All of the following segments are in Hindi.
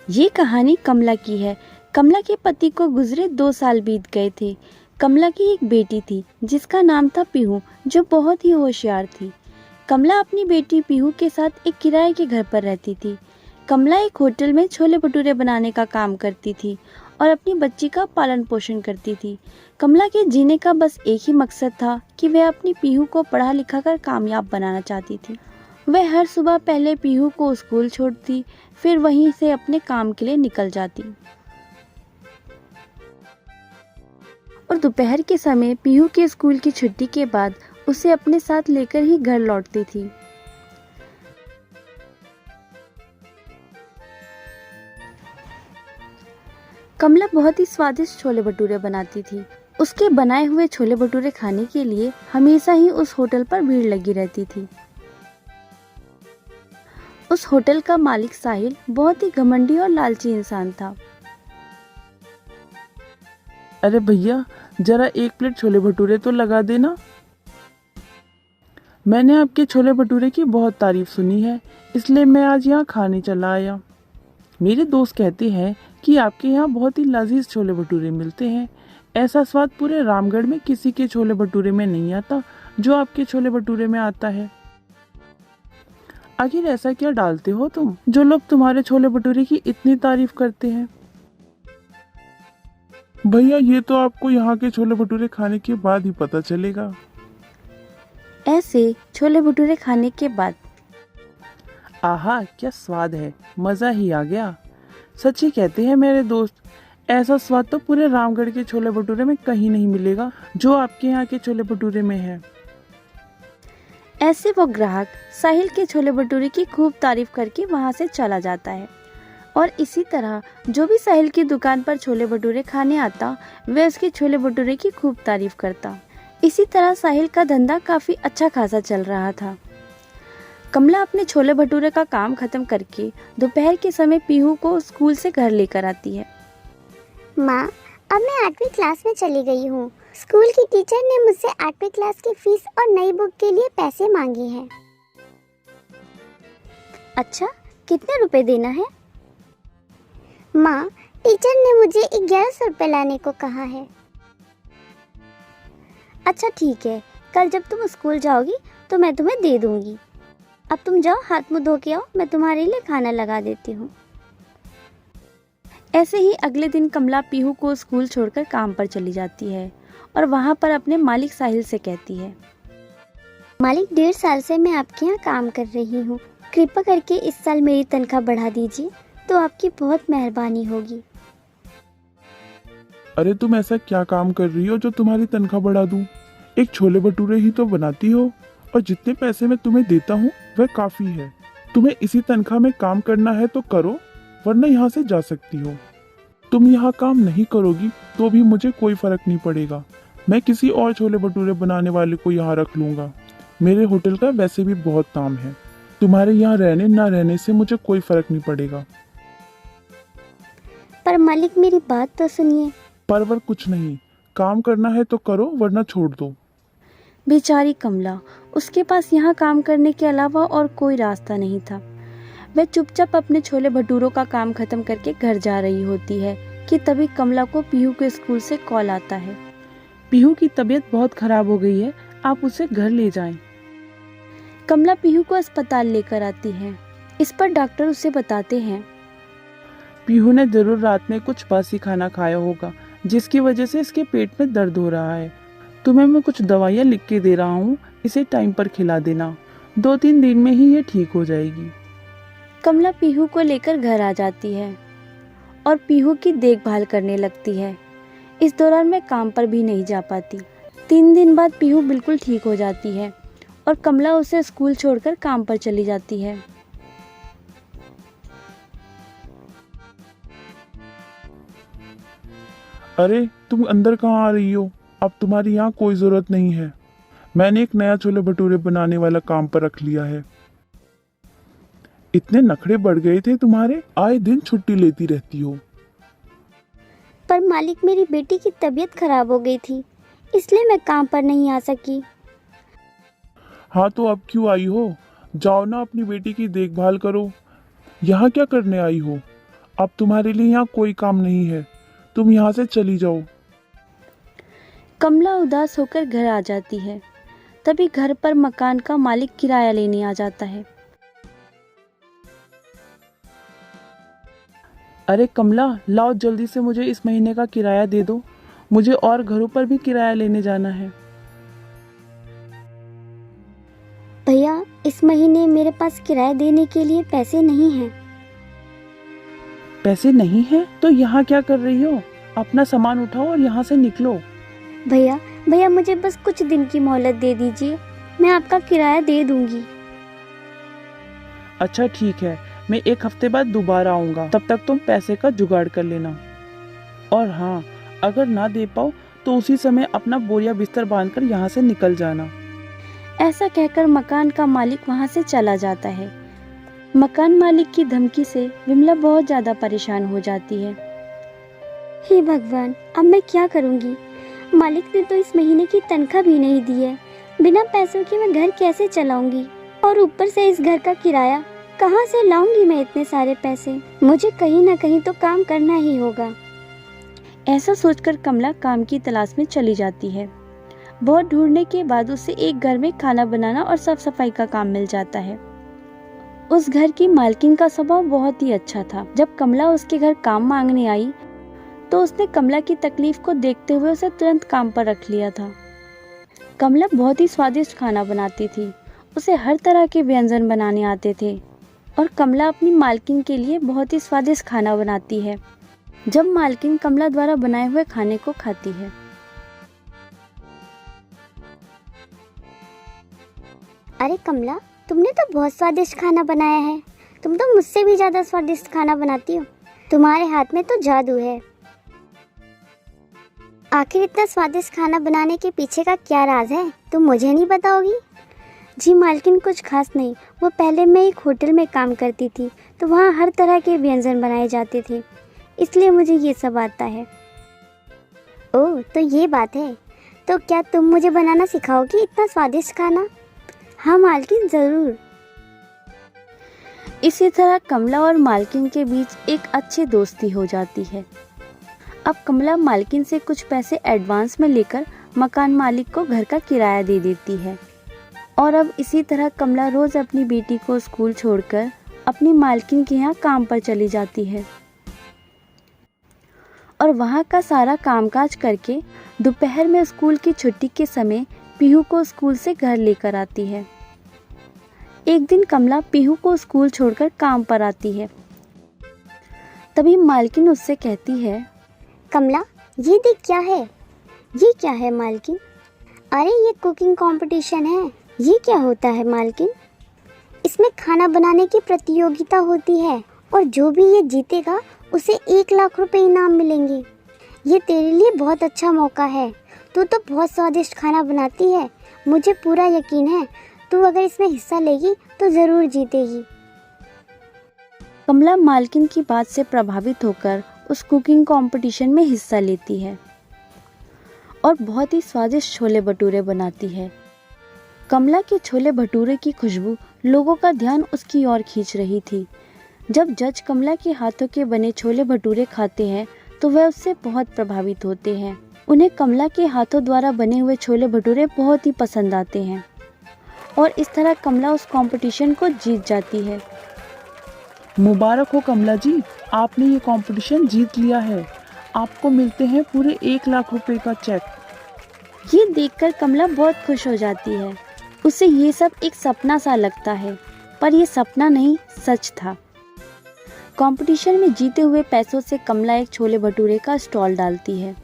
ये कहानी कमला की है। कमला के पति को गुजरे 2 साल बीत गए थे। कमला की एक बेटी थी जिसका नाम था पीहू, जो बहुत ही होशियार थी। कमला अपनी बेटी पीहू के साथ एक किराए के घर पर रहती थी। कमला एक होटल में छोले भटूरे बनाने का काम करती थी और अपनी बच्ची का पालन पोषण करती थी। कमला के जीने का बस एक ही मकसद था कि वह अपनी पीहू को पढ़ा लिखा कर कामयाब बनाना चाहती थी। वह हर सुबह पहले पीहू को स्कूल छोड़ती, फिर वहीं से अपने काम के लिए निकल जाती और दोपहर के समय पीहू के स्कूल की छुट्टी के बाद उसे अपने साथ लेकर ही घर लौटती थी। कमला बहुत ही स्वादिष्ट छोले भटूरे बनाती थी। उसके बनाए हुए छोले भटूरे खाने के लिए हमेशा ही उस होटल पर भीड़ लगी रहती थी। उस होटल का मालिक साहिल बहुत ही घमंडी और लालची इंसान था। अरे भैया, जरा एक प्लेट छोले भटूरे तो लगा देना। मैंने आपके छोले भटूरे की बहुत तारीफ सुनी है, इसलिए मैं आज यहाँ खाने चला आया। मेरे दोस्त कहते हैं कि आपके यहाँ बहुत ही लजीज छोले भटूरे मिलते हैं। ऐसा स्वाद पूरे रामगढ़ में किसी के छोले भटूरे में नहीं आता जो आपके छोले भटूरे में आता है। आखिर ऐसा क्या डालते हो तुम जो लोग तुम्हारे छोले भटूरे की इतनी तारीफ करते हैं? भैया, ये तो आपको यहाँ के छोले भटूरे खाने के बाद ही पता चलेगा। ऐसे छोले भटूरे खाने के बाद आहा, क्या स्वाद है, मज़ा ही आ गया। सच ही कहते हैं मेरे दोस्त, ऐसा स्वाद तो पूरे रामगढ़ के छोले भटूरे में कहीं नहीं मिलेगा जो आपके यहाँ के छोले भटूरे में है। ऐसे वो ग्राहक साहिल के छोले भटूरे की खूब तारीफ करके वहां से चला जाता है और इसी तरह जो भी साहिल की दुकान पर छोले भटूरे खाने आता वह उसके छोले भटूरे की खूब तारीफ करता। इसी तरह साहिल का धंधा काफी अच्छा खासा चल रहा था। कमला अपने छोले भटूरे का काम खत्म करके दोपहर के समय पीहू को स्कूल से घर लेकर आती है। माँ, अब मैं 8वीं क्लास में चली गई हूँ। स्कूल की टीचर ने मुझसे 8वीं क्लास की फीस और नई बुक के लिए पैसे मांगे हैं। अच्छा, कितने रुपए देना है? माँ, टीचर ने मुझे 1100 रुपये लाने को कहा है। अच्छा ठीक है, कल जब तुम स्कूल जाओगी तो मैं तुम्हें दे दूंगी। अब तुम जाओ, हाथ मुंह धो के आओ, मैं तुम्हारे लिए खाना लगा देती हूँ। ऐसे ही अगले दिन कमला पीहू को स्कूल छोड़कर काम पर चली जाती है और वहाँ पर अपने मालिक साहिल से कहती है, मालिक, 1.5 साल से मैं आपके यहाँ काम कर रही हूँ। कृपा करके इस साल मेरी तनख्वाह बढ़ा दीजिए तो आपकी बहुत मेहरबानी होगी। अरे, तुम ऐसा क्या काम कर रही हो जो तुम्हारी तनख्वाह बढ़ा दूं? एक छोले भटूरे ही तो बनाती हो और जितने पैसे मैं तुम्हें देता हूँ वह काफी है। तुम्हें इसी तनख्वाह में काम करना है तो करो, वरना यहाँ से जा सकती हो। तुम यहाँ काम नहीं करोगी तो भी मुझे कोई फर्क नहीं पड़ेगा। मैं किसी और छोले भटूरे बनाने वाले को यहाँ रख लूंगा। मेरे होटल का वैसे भी बहुत नाम है। तुम्हारे यहाँ रहने ना रहने से मुझे कोई फर्क नहीं पड़ेगा। पर मालिक, मेरी बात तो सुनिए। परवर कुछ नहीं, काम करना है तो करो, वरना छोड़ दो। बेचारी कमला, उसके पास यहाँ काम करने के अलावा और कोई रास्ता नहीं था। वह चुपचाप अपने छोले भटूरों का काम खत्म करके घर जा रही होती है कि तभी कमला को पीहू के स्कूल से कॉल आता है। पीहू की तबीयत बहुत खराब हो गई है, आप उसे घर ले जाएं। कमला पीहू को अस्पताल लेकर आती है। इस पर डॉक्टर उसे बताते हैं, पीहू ने जरूर रात में कुछ बासी खाना खाया होगा जिसकी वजह से इसके पेट में दर्द हो रहा है। तुम्हें मैं कुछ दवाइयाँ लिख के दे रहा हूँ, इसे टाइम पर खिला देना। 2-3 दिन में ही ये ठीक हो जाएगी। कमला पीहू को लेकर घर आ जाती है और पीहू की देखभाल करने लगती है। इस दौरान मैं काम पर भी नहीं जा पाती। 3 दिन बाद पीहू बिल्कुल ठीक हो जाती है और कमला उसे स्कूल छोड़कर काम पर चली जाती है। अरे, तुम अंदर कहाँ आ रही हो? अब तुम्हारी यहाँ कोई जरूरत नहीं है। मैंने एक नया छोले भटूरे बनाने वाला काम पर रख लिया है। इतने नखरे बढ़ गए थे तुम्हारे, आए दिन छुट्टी लेती रहती हो। पर मालिक, मेरी बेटी की तबीयत खराब हो गई थी, इसलिए मैं काम पर नहीं आ सकी। हाँ, तो अब क्यों आई हो? जाओ ना, अपनी बेटी की देखभाल करो। यहाँ क्या करने आई हो? अब तुम्हारे लिए यहाँ कोई काम नहीं है, तुम यहाँ से चली जाओ। कमला उदास होकर घर आ जाती है। तभी घर पर मकान का मालिक किराया लेने आ जाता है। अरे कमला, लाओ जल्दी से मुझे इस महीने का किराया दे दो, मुझे और घरों पर भी किराया लेने जाना है। भैया, इस महीने मेरे पास किराया देने के लिए पैसे नहीं हैं। पैसे नहीं है तो यहाँ क्या कर रही हो? अपना सामान उठाओ और यहाँ से निकलो। भैया भैया मुझे बस कुछ दिन की मोहलत दे दीजिए, मैं आपका किराया दे दूंगी। अच्छा ठीक है, मैं 1 हफ्ते बाद दोबारा आऊँगा, तब तक तुम पैसे का जुगाड़ कर लेना। और हाँ, अगर ना दे पाओ तो उसी समय अपना बोरिया बिस्तर बांधकर यहाँ से निकल जाना। ऐसा कहकर मकान का मालिक वहां से चला जाता है। मकान मालिक की धमकी से विमला बहुत ज्यादा परेशान हो जाती है। हे भगवान, अब मैं क्या करूंगी? मालिक ने तो इस महीने की तनख्वाह भी नहीं दी है। बिना पैसों के मैं घर कैसे चलाऊंगी? और ऊपर से इस घर का किराया कहाँ से लाऊंगी मैं इतने सारे पैसे? मुझे कहीं ना कहीं तो काम करना ही होगा। ऐसा सोचकर कमला काम की तलाश में चली जाती है। बहुत ढूंढने के बाद उसे एक घर में खाना बनाना और साफ सफाई का काम मिल जाता है। उस घर की मालकिन का स्वभाव बहुत ही अच्छा था। जब कमला उसके घर काम मांगने आई तो उसने कमला की तकलीफ को देखते हुए उसे तुरंत काम पर रख लिया था। कमला बहुत ही स्वादिष्ट खाना बनाती थी। उसे हर तरह के व्यंजन बनाने आते थे और कमला अपनी मालकिन के लिए बहुत ही स्वादिष्ट खाना बनाती है। जब मालकिन कमला द्वारा बनाए हुए खाने को खाती है, अरे कमला, तुमने तो बहुत स्वादिष्ट खाना बनाया है। तुम तो मुझसे भी ज्यादा स्वादिष्ट खाना बनाती हो। तुम्हारे हाथ में तो जादू है। आखिर इतना स्वादिष्ट खाना बनाने के पीछे का क्या राज है, तुम मुझे नहीं बताओगी? जी मालकिन, कुछ खास नहीं। वो पहले मैं एक होटल में काम करती थी, तो वहाँ हर तरह के व्यंजन बनाए जाते थे, इसलिए मुझे ये सब आता है। ओह, तो ये बात है। तो क्या तुम मुझे बनाना सिखाओगी इतना स्वादिष्ट खाना? हाँ मालकिन, ज़रूर। इसी तरह कमला और मालकिन के बीच एक अच्छी दोस्ती हो जाती है। अब कमला मालकिन से कुछ पैसे एडवांस में लेकर मकान मालिक को घर का किराया दे देती है। और अब इसी तरह कमला रोज अपनी बेटी को स्कूल छोड़कर अपनी मालकिन के यहाँ काम पर चली जाती है और वहाँ का सारा कामकाज करके दोपहर में स्कूल की छुट्टी के समय पीहू को स्कूल से घर लेकर आती है। एक दिन कमला पीहू को स्कूल छोड़कर काम पर आती है। तभी मालकिन उससे कहती है, कमला, ये देख क्या है? ये क्या है मालकिन? अरे ये कुकिंग कंपटीशन है। ये क्या होता है मालकिन? इसमें खाना बनाने की प्रतियोगिता होती है और जो भी ये जीतेगा उसे 1 लाख रुपए इनाम मिलेंगे। ये तेरे लिए बहुत अच्छा मौका है। तू तो बहुत स्वादिष्ट खाना बनाती है। मुझे पूरा यकीन है तू अगर इसमें हिस्सा लेगी तो ज़रूर जीतेगी। कमला मालकिन की बात से प्रभावित होकर उस कुकिंग कंपटीशन में हिस्सा लेती है और बहुत ही स्वादिष्ट छोले भटूरे बनाती है। कमला के छोले भटूरे की खुशबू लोगों का ध्यान उसकी ओर खींच रही थी। जब जज कमला के हाथों के बने छोले भटूरे खाते हैं तो वह उससे बहुत प्रभावित होते हैं। उन्हें कमला के हाथों द्वारा बने हुए छोले भटूरे बहुत ही पसंद आते हैं और इस तरह कमला उस कंपटीशन को जीत जाती है। मुबारक हो कमला जी, आपने ये कंपटीशन जीत लिया है। आपको मिलते हैं पूरे 1 लाख रुपए का चेक। ये देखकर कमला बहुत खुश हो जाती है। उसे ये सब एक सपना सा लगता है, पर ये सपना नहीं, सच था। कंपटीशन में जीते हुए पैसों से कमला एक छोले भटूरे का स्टॉल डालती है।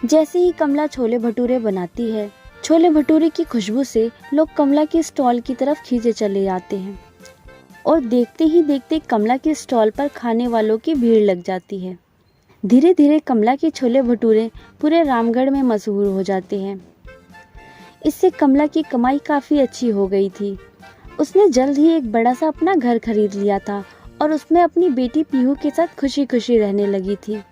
जैसे ही कमला छोले भटूरे बनाती है, छोले भटूरे की खुशबू से लोग कमला के स्टॉल की तरफ खींचे चले जाते हैं और देखते ही देखते कमला के स्टॉल पर खाने वालों की भीड़ लग जाती है। धीरे धीरे कमला के छोले भटूरे पूरे रामगढ़ में मशहूर हो जाते हैं। इससे कमला की कमाई काफ़ी अच्छी हो गई थी। उसने जल्द ही एक बड़ा सा अपना घर खरीद लिया था और उसमें अपनी बेटी पीहू के साथ खुशी खुशी रहने लगी थी।